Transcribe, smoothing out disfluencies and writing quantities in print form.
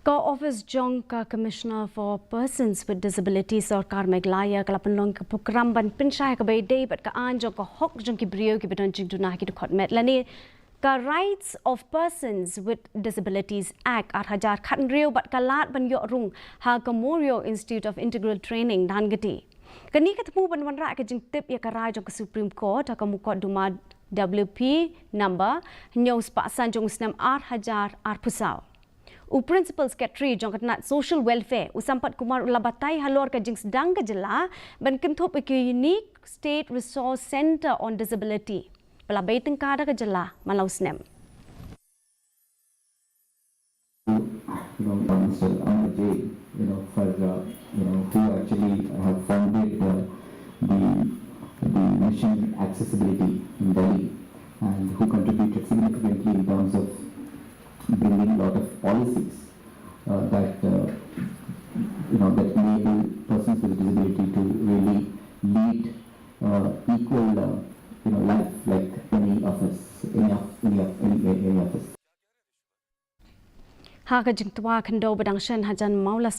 Ka Office Jong ka Commissioner for Persons with Disabilities or Karmeglaya ka Pynlong ka program ban pinshay ka bay day but ka anjo ka hok jong ki brio ki bedon jing dunah ki khot met lani ka Rights of Persons with Disabilities Act 8,000 khat riu but ka lat ban yo rung ha ka Memorial Institute of Integral Training dan gati kani ka temu ban ra ka jing tip ya ka rai jong ka Supreme Court ka mukot duma WP number nyos pa san jong snam 8,000 pusau Principal Secretary Jongkatnat Social Welfare Usampat Kumar Ulabatai Halor ka jing sedang ka jela ban kenthop ke Unique State Resource Center on Disability pelabay tengkada ka jela malau snem for who actually have founded the mission accessibility in Delhi and who contributed significantly in terms of bringing a lot of policies that that enable persons with disability to really lead equal life like any of us, any of us. Ha ka jing twa khando badang shan hajan maulas